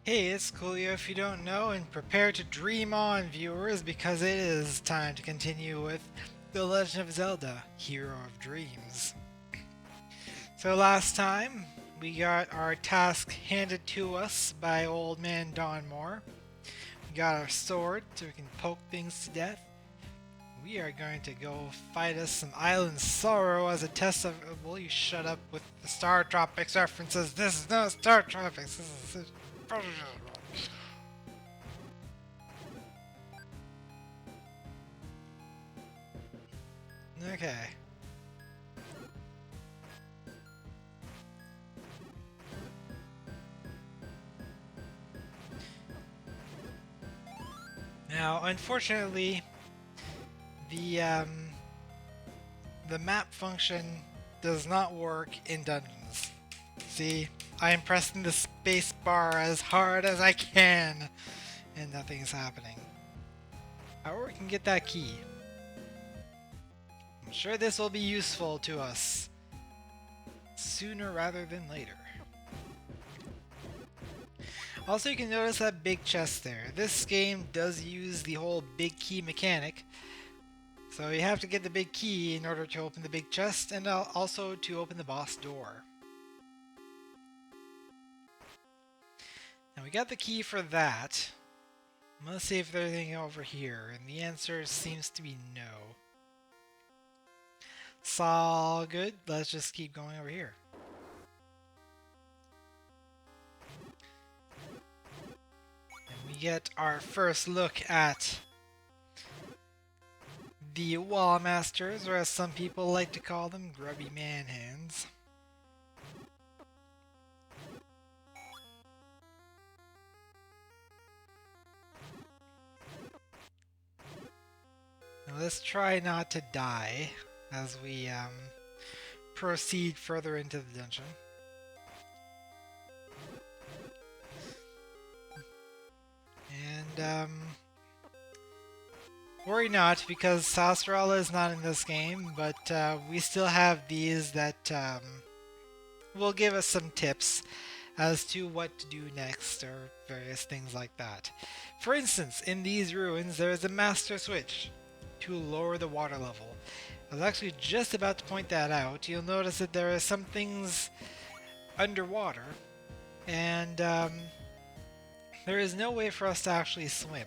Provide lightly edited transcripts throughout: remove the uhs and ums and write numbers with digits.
Hey, it's Coolio if you don't know, and prepare to dream on, viewers, because it is time to continue with The Legend of Zelda, Hero of Dreams. So last time, we got our task handed to us by Old Man Donmore. We got our sword so we can poke things to death. We are going to go fight us some Island Sorrow as a test of... Will you shut up with the Star Tropics references? This is no Star Tropics, this is... Okay. Now, unfortunately, the map function does not work in dungeons. See, I am pressing the space bar as hard as I can, and nothing's happening. However, we can get that key. I'm sure this will be useful to us sooner rather than later. Also, you can notice that big chest there. This game does use the whole big key mechanic, so you have to get the big key in order to open the big chest, and also to open the boss door. Now we got the key for that. Let's see if there's anything over here, and the answer seems to be no. It's all good, let's just keep going over here. And we get our first look at the Wall Masters, or as some people like to call them, Grubby Man Hands. Now let's try not to die as we proceed further into the dungeon. And worry not, because Sasrala is not in this game, but we still have these that will give us some tips as to what to do next, or various things like that. For instance, in these ruins there is a master switch to lower the water level. I was actually just about to point that out. You'll notice that there are some things underwater, and there is no way for us to actually swim.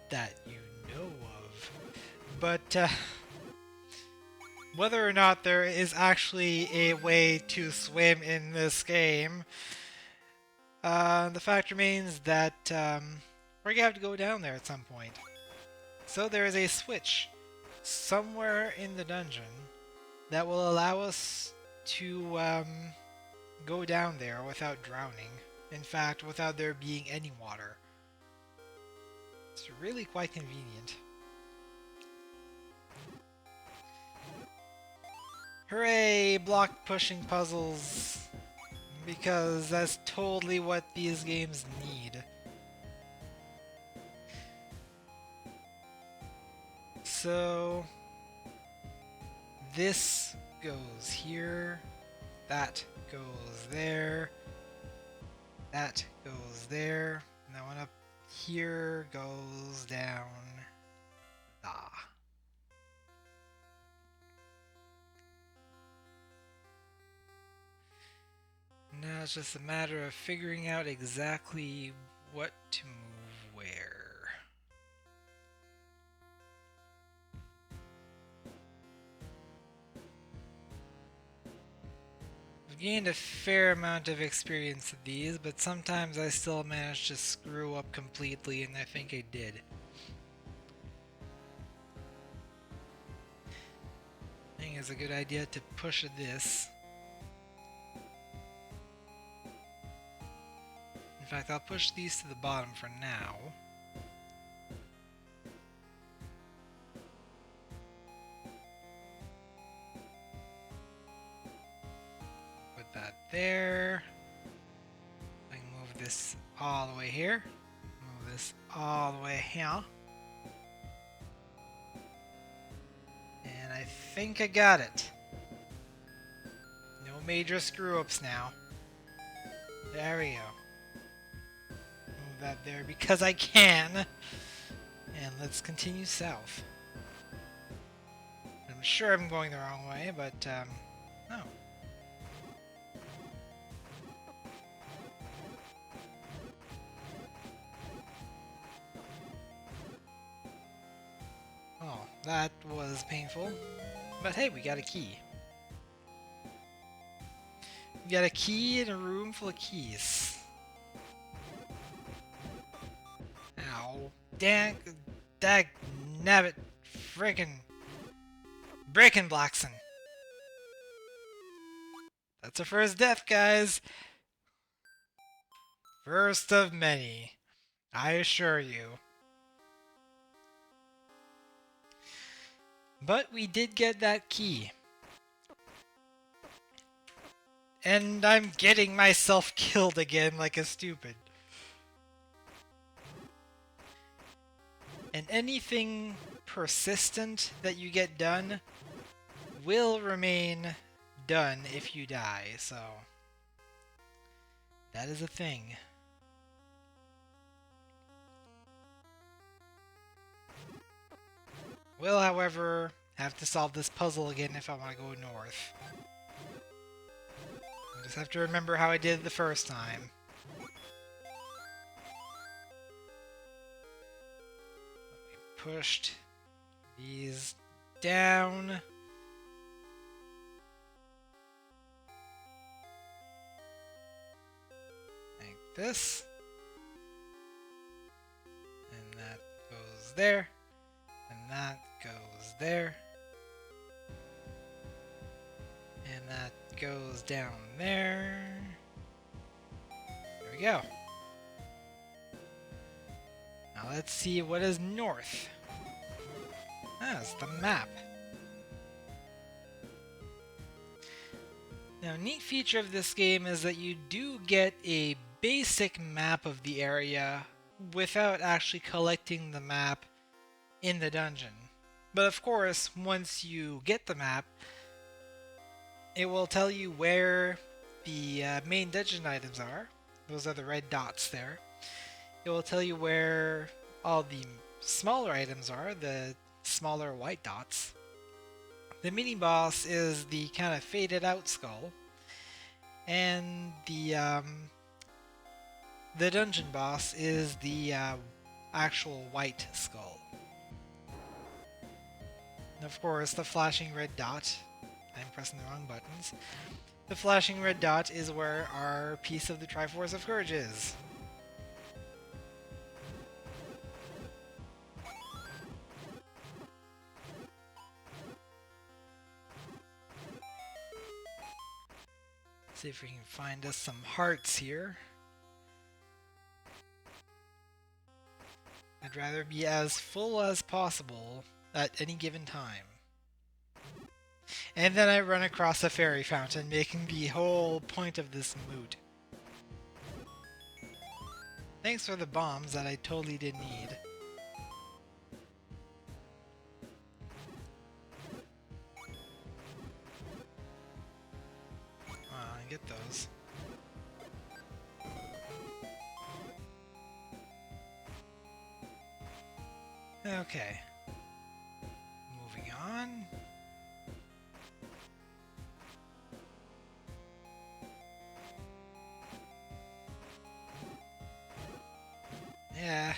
That you know of. But whether or not there is actually a way to swim in this game, the fact remains that we're going to have to go down there at some point. So there is a switch somewhere in the dungeon that will allow us to go down there without drowning. In fact, without there being any water. It's really quite convenient. Hooray! Block pushing puzzles! Because that's totally what these games need. So this goes here, that goes there, that goes there, and that one up here goes down. Ah. Now it's just a matter of figuring out exactly what to move where. I've gained a fair amount of experience with these, but sometimes I still manage to screw up completely, and I think I did. I think it's a good idea to push this. In fact, I'll push these to the bottom for now. Put that there. I can move this all the way here. Move this all the way here. And I think I got it. No major screw-ups now. There we go. Move that there because I can. And let's continue south. I'm sure I'm going the wrong way, but, no. Oh, that was painful. But hey, we got a key. We got a key in a room full of keys. Ow. Dag nabbit. Frickin' Breaking Blackson. That's a first death, guys. First of many. I assure you. But we did get that key. And I'm getting myself killed again like a stupid. And anything persistent that you get done will remain done if you die, so that is a thing. Will, however, have to solve this puzzle again if I want to go north. I just have to remember how I did it the first time. We pushed these down. Like this. And that goes there. And that goes there. And that goes down there. There we go. Now let's see what is north. That's the map. Now, a neat feature of this game is that you do get a basic map of the area without actually collecting the map in the dungeon. But of course, once you get the map, it will tell you where the main dungeon items are. Those are the red dots there. It will tell you where all the smaller items are, the smaller white dots. The mini-boss is the kind of faded out skull. And the dungeon boss is the actual white skull. And of course, the flashing red dot. I'm pressing the wrong buttons. The flashing red dot is where our piece of the Triforce of Courage is. See if we can find us some hearts here. I'd rather be as full as possible at any given time. And then I run across a fairy fountain, making the whole point of this moot. Thanks for the bombs that I totally didn't need. Get those. Okay. Moving on. Yeah.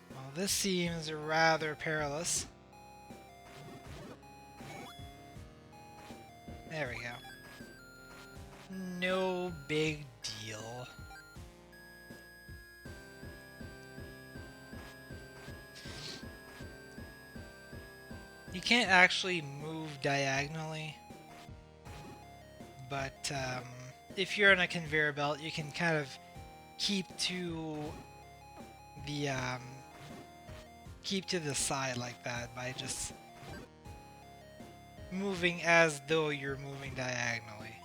Well, this seems rather perilous. There we go. No big deal. You can't actually move diagonally, but if you're on a conveyor belt, you can kind of keep to the side like that by just moving as though you're moving diagonally.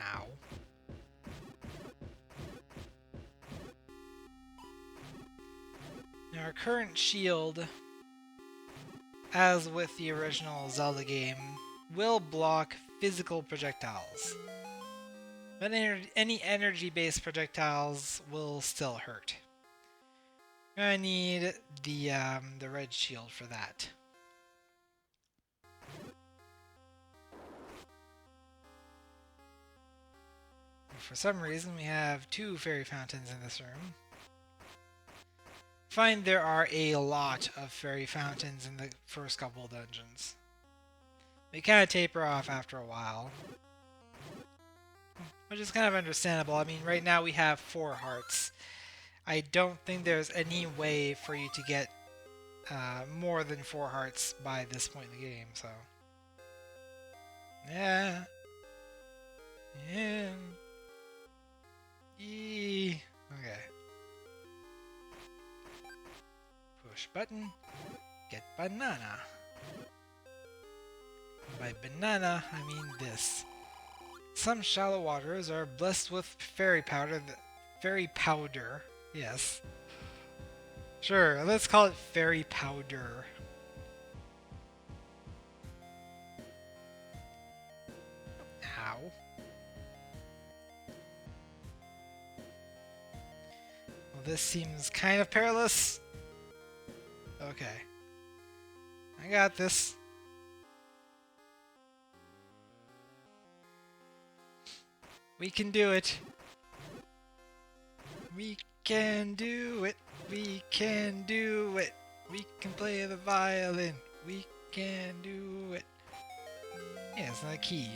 Ow. Our current shield, as with the original Zelda game, will block physical projectiles. But any energy-based projectiles will still hurt. I need the red shield for that. For some reason, we have 2 fairy fountains in this room. Find there are a lot of fairy fountains in the first couple dungeons. They kind of taper off after a while, which is kind of understandable. I mean, right now we have 4 hearts. I don't think there's any way for you to get more than 4 hearts by this point in the game, so... Yeah. Yeah. Eee. Okay. Push button. Get banana. By banana, I mean this. Some shallow waters are blessed with fairy powder. Fairy powder. Yes. Sure, let's call it fairy powder. Ow. Well, this seems kind of perilous. Okay. I got this. We can do it. We can do it. We can do it. We can play the violin. We can do it. Yeah, it's not a key.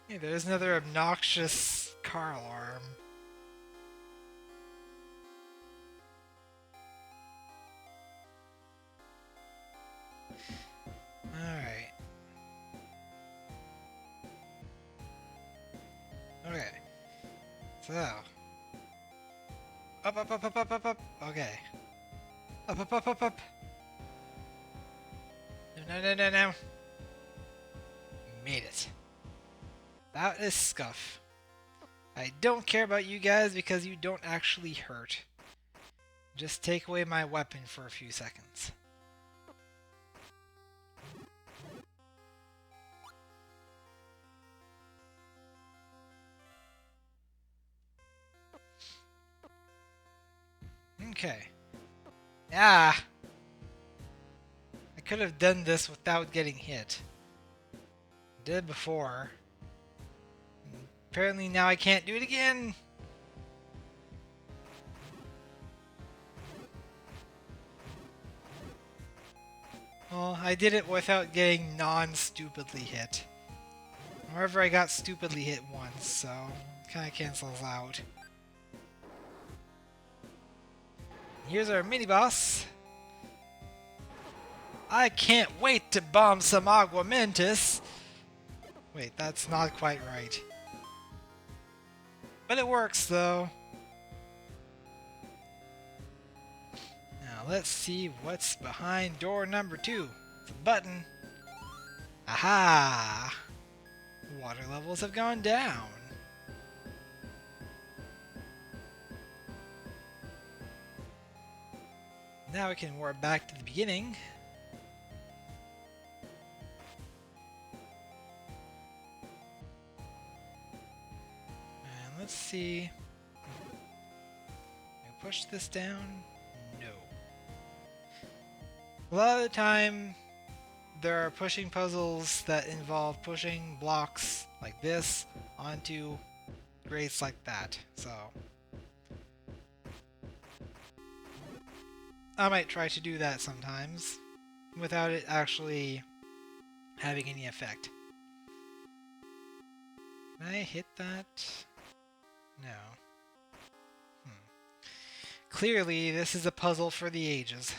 Hey, there's another obnoxious car alarm. Alright. Okay. So. Up, up, up, up, up, up, up. Okay. Up, up, up, up, up. No, no, no, no, no. Made it. That is scuff. I don't care about you guys because you don't actually hurt. Just take away my weapon for a few seconds. Okay. Ah! I could have done this without getting hit. Did before. Apparently now I can't do it again! Well, I did it without getting non-stupidly hit. However, I got stupidly hit once, so it kinda cancels out. Here's our mini-boss. I can't wait to bomb some Agua Mentis! Wait, that's not quite right. But it works, though. Now, let's see what's behind door number 2. It's a button. Aha! Water levels have gone down. Now we can warp back to the beginning. And let's see. Can I push this down? No. A lot of the time, there are pushing puzzles that involve pushing blocks like this onto grates like that, so I might try to do that sometimes without it actually having any effect. Can I hit that? No. Clearly, this is a puzzle for the ages.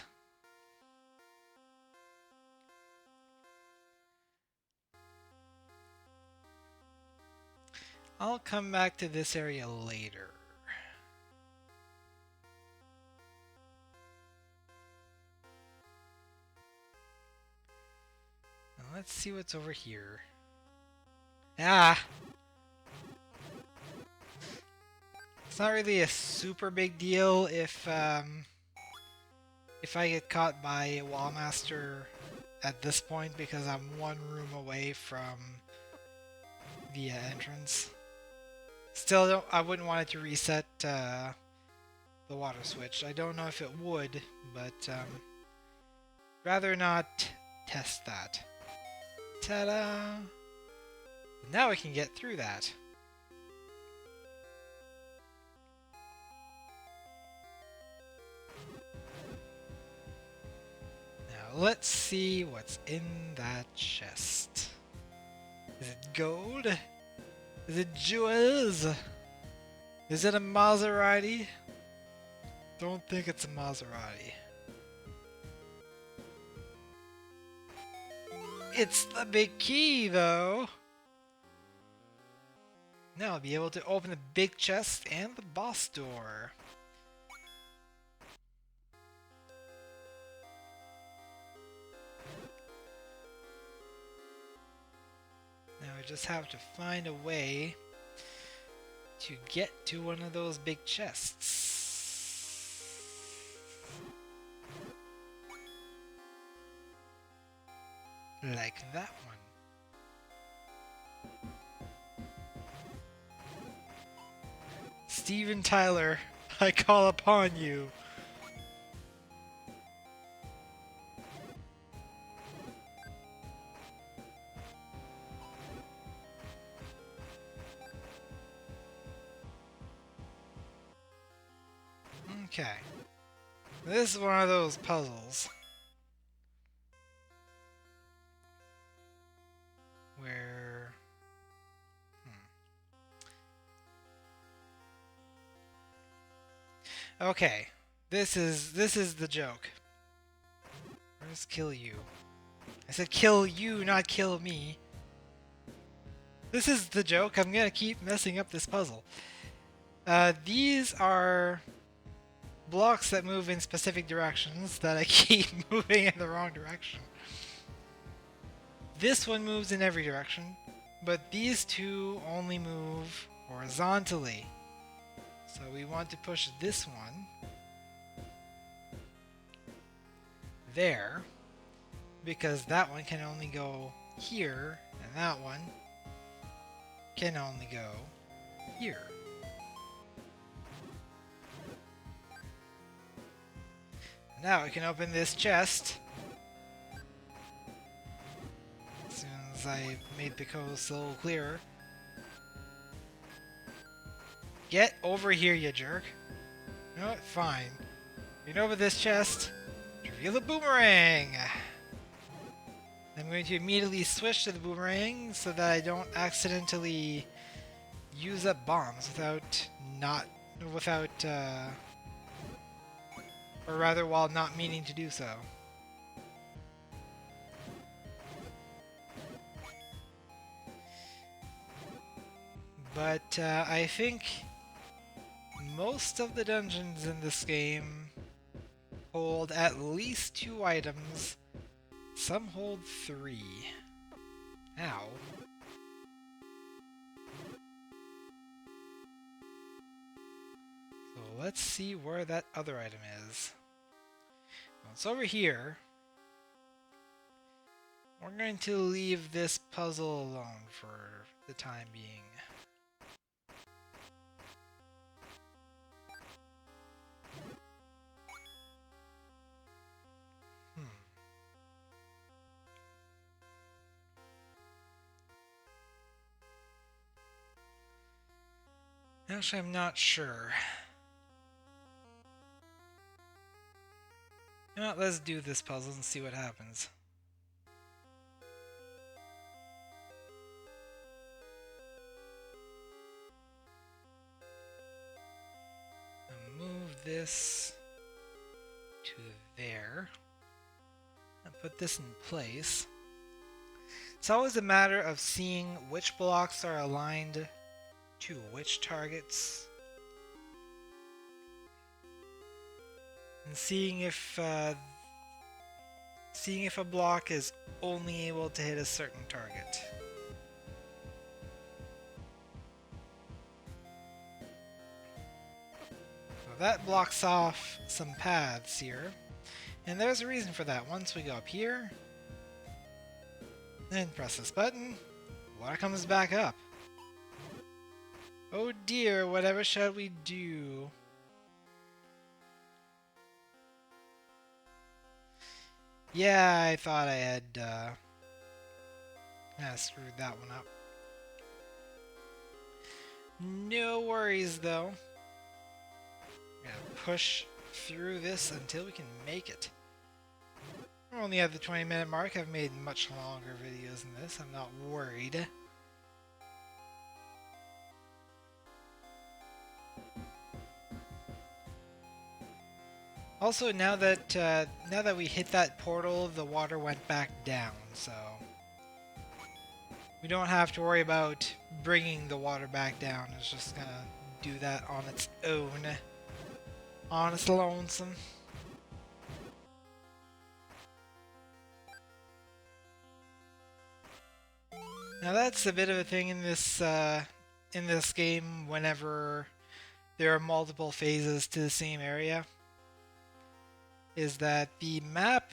I'll come back to this area later. Now let's see what's over here. Ah! It's not really a super big deal if I get caught by a wallmaster at this point, because I'm one room away from the entrance. Still, I wouldn't want it to reset the water switch. I don't know if it would, but rather not test that. Ta-da! Now we can get through that. Now let's see what's in that chest. Is it gold? Is it jewels? Is it a Maserati? Don't think it's a Maserati. It's the big key, though. Now I'll be able to open the big chest and the boss door. Now I just have to find a way to get to one of those big chests. Like that one. Steven Tyler, I call upon you. Okay. This is one of those puzzles where okay. This is the joke. Where's kill you? I said kill you, not kill me. This is the joke. I'm gonna keep messing up this puzzle. These are blocks that move in specific directions that I keep moving in the wrong direction. This one moves in every direction, but these two only move horizontally. So we want to push this one there, because that one can only go here, and that one can only go here. Now we can open this chest. As soon as I made the coast a little clearer. Get over here, you jerk. You know what? Fine. Get over this chest. Reveal the boomerang! I'm going to immediately switch to the boomerang so that I don't accidentally use up bombs or rather while not meaning to do so. But I think most of the dungeons in this game hold at least 2 items. Some hold 3. Ow. So let's see where that other item is. Well, it's over here. We're going to leave this puzzle alone for the time being. Actually, I'm not sure. You know what, let's do this puzzle and see what happens. I'll move this to there. And put this in place. It's always a matter of seeing which blocks are aligned to which targets, and seeing if a block is only able to hit a certain target. that blocks off some paths here. And there's a reason for that. Once we go up here, then press this button, water comes back up. Oh dear, whatever shall we do? Yeah, I thought I had screwed that one up. No worries though. We're gonna push through this until we can make it. We're only at the 20-minute mark. I've made much longer videos than this. I'm not worried. Also, now that we hit that portal, the water went back down, so we don't have to worry about bringing the water back down. It's just gonna do that on its own, on its lonesome. Now that's a bit of a thing in this game. Whenever there are multiple phases to the same area, is that the map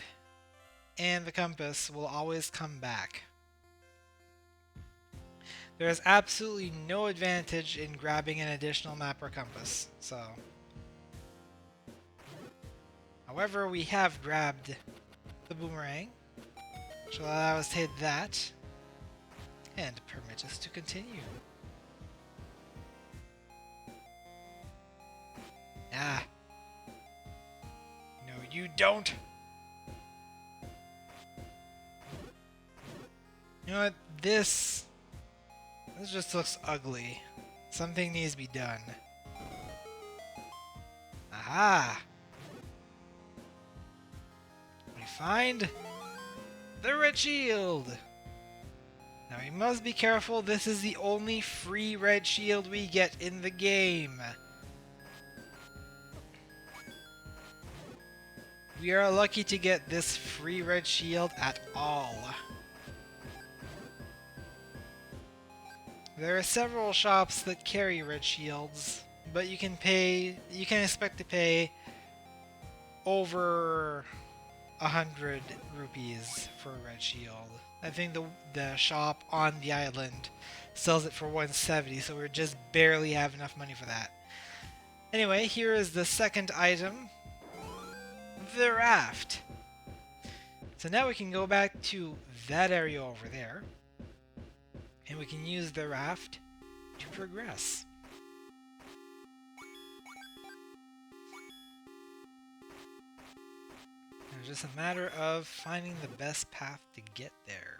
and the compass will always come back. There is absolutely no advantage in grabbing an additional map or compass, so. However, we have grabbed the boomerang, which will allow us to hit that, and permit us to continue. Ah. No, you don't! You know what? This just looks ugly. Something needs to be done. Aha! We find the red shield! Now we must be careful, this is the only free red shield we get in the game. We are lucky to get this free red shield at all. There are several shops that carry red shields, but you can expect to pay over 100 rupees for a red shield. I think the shop on the island sells it for 170, so we just barely have enough money for that. Anyway, here is the second item, the raft. So now we can go back to that area over there, and we can use the raft to progress. It's just a matter of finding the best path to get there.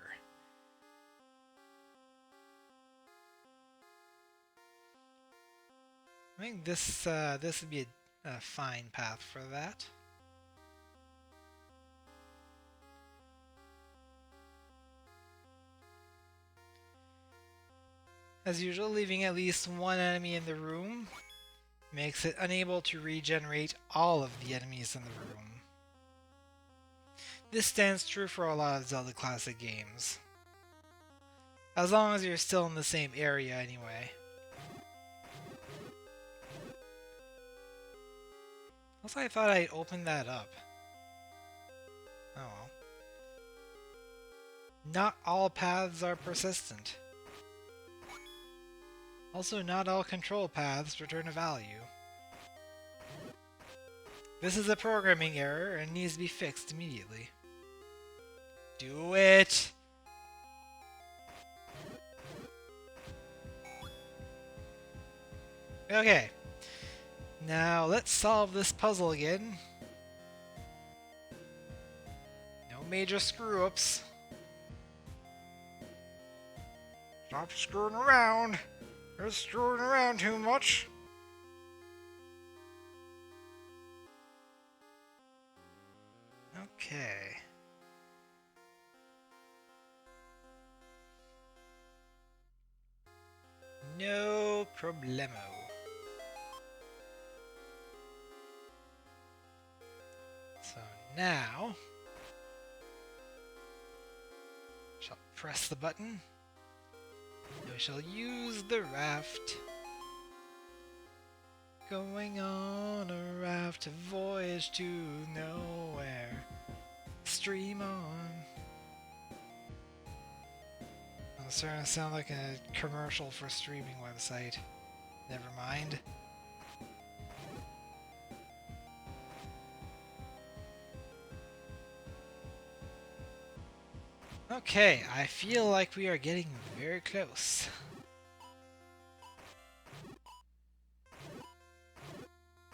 I think this would be a fine path for that. As usual, leaving at least one enemy in the room makes it unable to regenerate all of the enemies in the room. This stands true for a lot of Zelda classic games. As long as you're still in the same area anyway. Also, I thought I'd open that up. Oh well. Not all paths are persistent. Also, not all control paths return a value. This is a programming error and needs to be fixed immediately. Do it! Okay. Now let's solve this puzzle again. No major screw-ups. Stop screwing around. You're screwing around too much. Okay. No problemo. So now, shall press the button, and we shall use the raft. Going on a raft to voyage to nowhere. Stream on. I'm starting to sound like a commercial for a streaming website. Never mind. Okay, I feel like we are getting very close.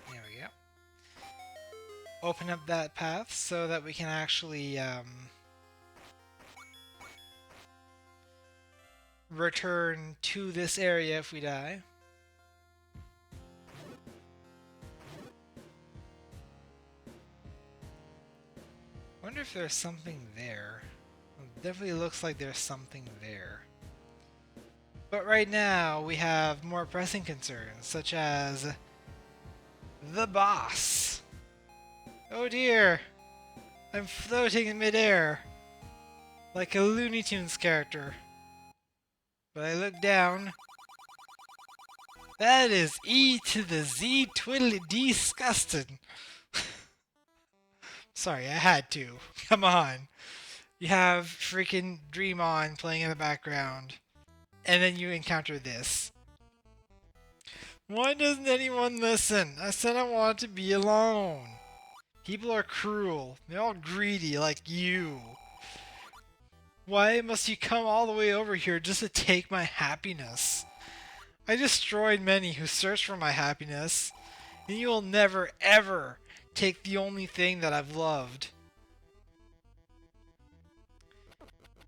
There we go. Open up that path so that we can actually return to this area if we die. Wonder if there's something there. It definitely looks like there's something there. But right now we have more pressing concerns, such as the boss. Oh dear! I'm floating in midair like a Looney Tunes character. But I look down. That is E to the Z twiddly disgusting. Sorry, I had to. Come on. You have freaking Dream On playing in the background. And then you encounter this. Why doesn't anyone listen? I said I want to be alone. People are cruel. They're all greedy like you. Why must you come all the way over here just to take my happiness? I destroyed many who searched for my happiness, and you will never, ever take the only thing that I've loved.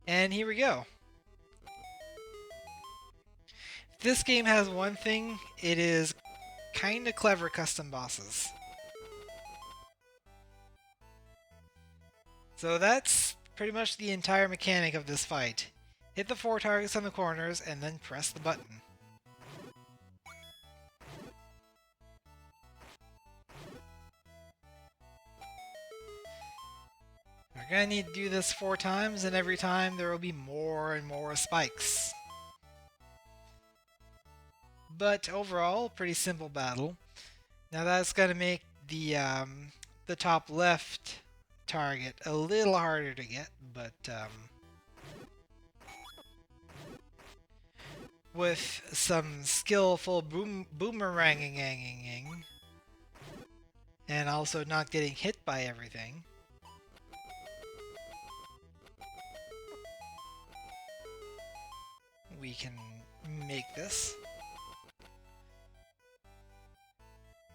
And here we go. If this game has one thing, it is kinda clever custom bosses. So that's pretty much the entire mechanic of this fight. Hit the 4 targets on the corners and then press the button. We're gonna need to do this 4 times, and every time there will be more and more spikes. But overall, pretty simple battle. Now that's gonna make the top left target a little harder to get, but with some skillful boomeranging and also not getting hit by everything, we can make this.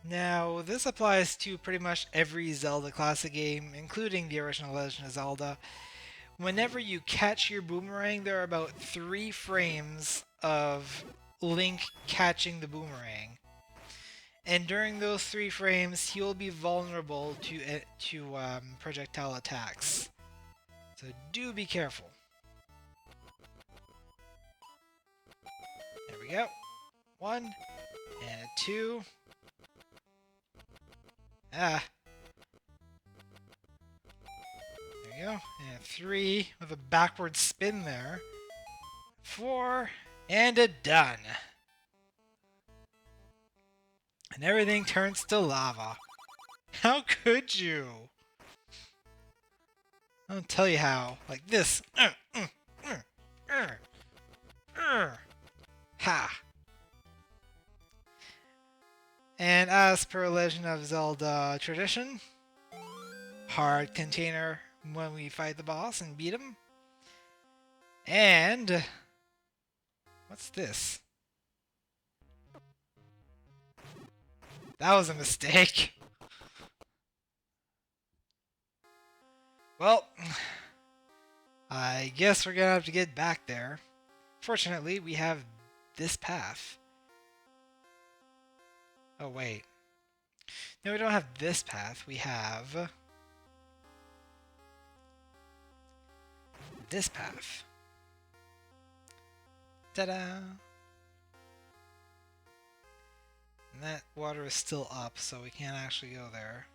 Now, this applies to pretty much every Zelda classic game, including the original Legend of Zelda. Whenever you catch your boomerang, there are about 3 frames of Link catching the boomerang. And during those 3 frames, he will be vulnerable to projectile attacks. So do be careful. There we go. 1 and 2. Ah. There you go. And 3 with a backward spin there. 4 and a done. And everything turns to lava. How could you? I'll tell you how. Like this. Ha! And as per Legend of Zelda tradition, hard container when we fight the boss and beat him. And what's this? That was a mistake. Well, I guess we're gonna have to get back there. Fortunately, we have this path. Oh, wait. No, we don't have this path. We have this path. Ta-da! And that water is still up, so we can't actually go there.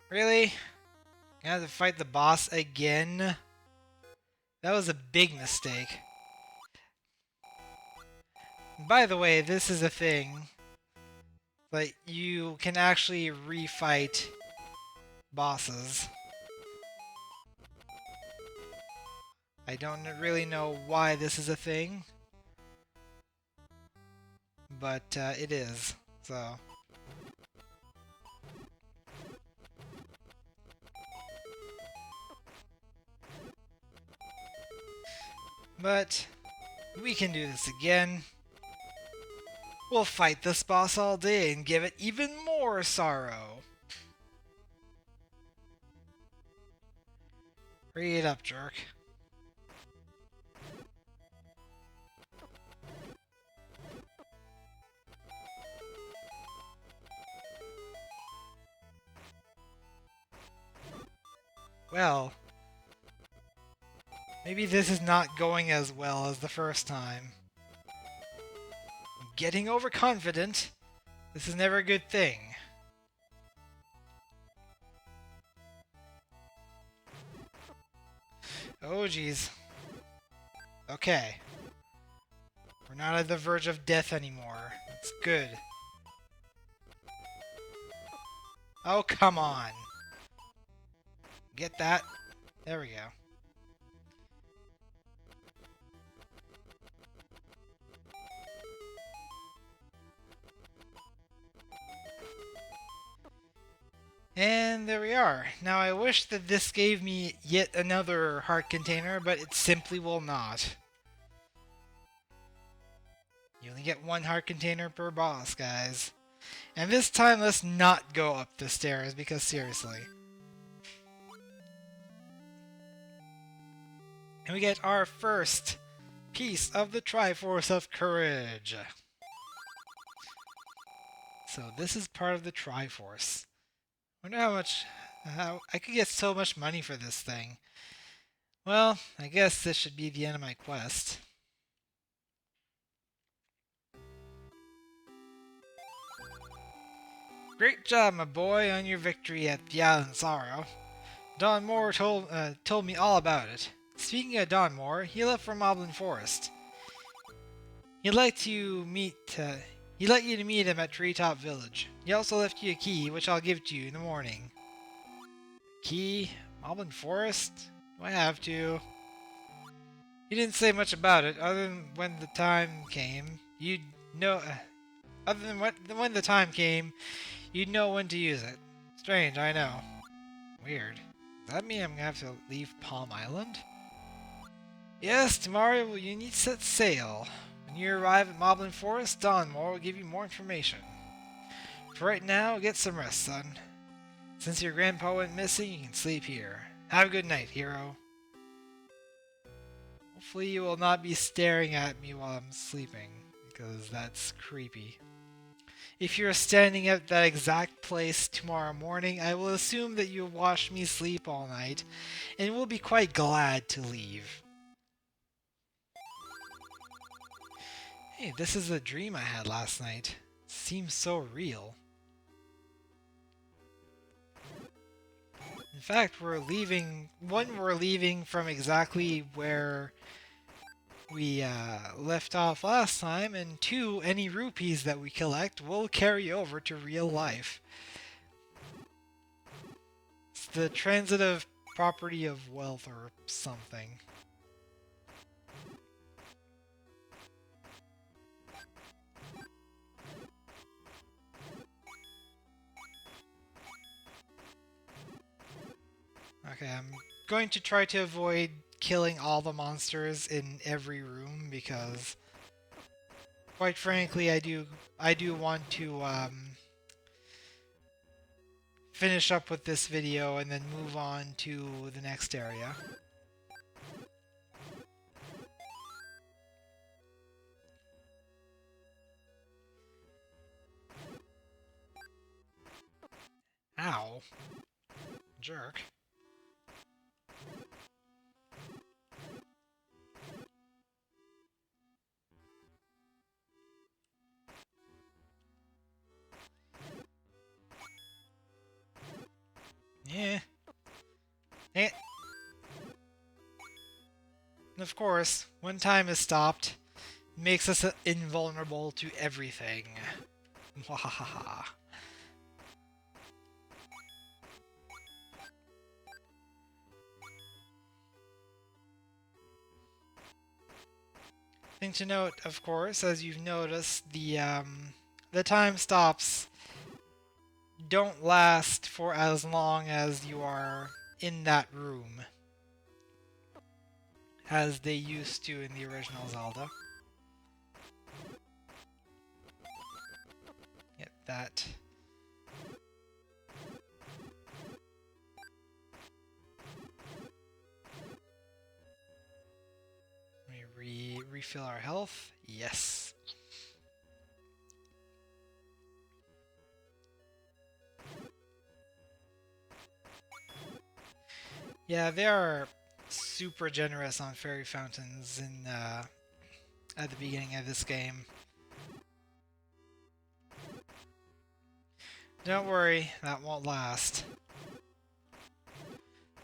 Really? I have to fight the boss again? That was a big mistake. By the way, this is a thing. Like, you can actually refight bosses. I don't really know why this is a thing, but it is, so... But we can do this again. We'll fight this boss all day and give it even more sorrow. Hurry it up, jerk. Well, maybe this is not going as well as the first time. I'm getting overconfident. This is never a good thing. Oh, jeez. Okay. We're not at the verge of death anymore. That's good. Oh, come on. Get that? There we go. And there we are. Now I wish that this gave me yet another heart container, but it simply will not. You only get one heart container per boss, guys. And this time, let's not go up the stairs, because seriously. And we get our first piece of the Triforce of Courage. So this is part of the Triforce. Wonder how much... I could get so much money for this thing. Well, I guess this should be the end of my quest. Great job, my boy, on your victory at the Island Sorrow. Don Moore told me all about it. Speaking of Don Moore, he left for Moblin Forest. He'd like you to meet him at Treetop Village. He also left you a key, which I'll give to you in the morning. Key? Moblin Forest? Do I have to? He didn't say much about it, other than when the time came, you'd know... other than when the time came, you'd know when to use it. Strange, I know. Weird. Does that mean I'm gonna have to leave Palm Island? Yes, tomorrow you need to set sail. When you arrive at Moblin Forest, Donmore will give you more information. For right now, get some rest, son. Since your grandpa went missing, you can sleep here. Have a good night, hero. Hopefully you will not be staring at me while I'm sleeping, because that's creepy. If you're standing at that exact place tomorrow morning, I will assume that you watched me sleep all night, and will be quite glad to leave. Hey, this is a dream I had last night. It seems so real. In fact, we're leaving from exactly where we left off last time, and 2, any rupees that we collect will carry over to real life. It's the transitive property of wealth or something. Okay, I'm going to try to avoid killing all the monsters in every room because, quite frankly, I do want to finish up with this video and then move on to the next area. Ow. Jerk. Yeah. Eh. And of course, when time is stopped, makes us invulnerable to everything. Mwahaha. Thing to note, of course, as you've noticed, the time stops don't last for as long as you are in that room, as they used to in the original Zelda. Get that. Let me refill our health. Yes. Yeah, they are super generous on fairy fountains in at the beginning of this game. Don't worry, that won't last.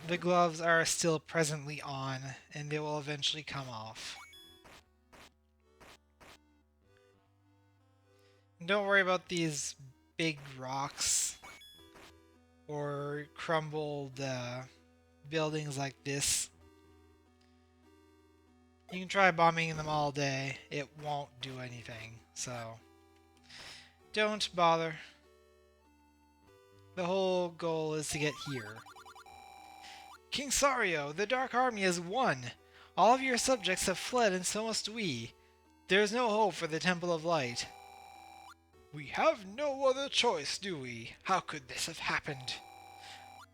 The gloves are still presently on, and they will eventually come off. And don't worry about these big rocks or crumbled buildings like this. You can try bombing them all day, it won't do anything, so don't bother. The whole goal is to get here. King Sario, the Dark Army has won! All of your subjects have fled and so must we. There is no hope for the Temple of Light. We have no other choice, do we? How could this have happened?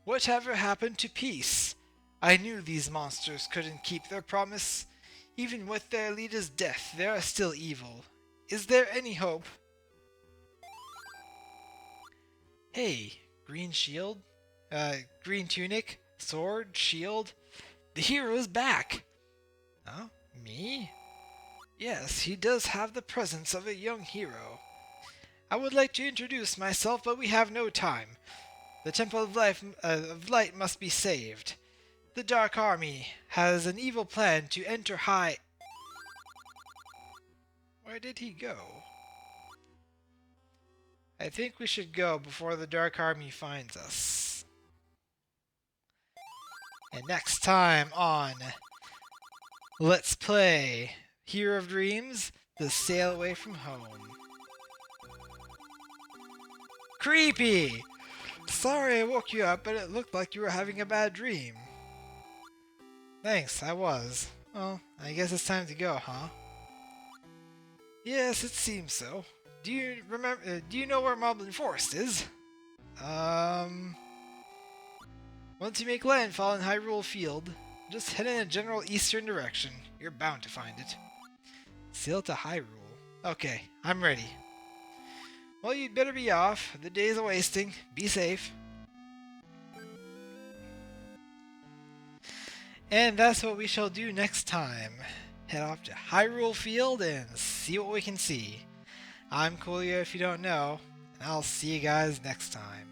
Whatever happened to peace? I knew these monsters couldn't keep their promise. Even with their leader's death, they are still evil. Is there any hope? Hey, green shield? Green tunic? Sword? Shield? The hero is back! Huh? Me? Yes, he does have the presence of a young hero. I would like to introduce myself, but we have no time. The Temple of Light must be saved. The Dark Army has an evil plan to enter High... Where did he go? I think we should go before the Dark Army finds us. And next time on Let's Play Hero of Dreams, The Sail Away from Home. Creepy! Sorry I woke you up, but it looked like you were having a bad dream. Thanks, I was. Well, I guess it's time to go, huh? Yes, it seems so. Do you remember? Do you know where Moblin Forest is? Once you make landfall in Hyrule Field, just head in a general eastern direction. You're bound to find it. Sail to Hyrule. Okay, I'm ready. Well, you'd better be off. The day's a wasting. Be safe. And that's what we shall do next time. Head off to Hyrule Field and see what we can see. I'm Coolio if you don't know, and I'll see you guys next time.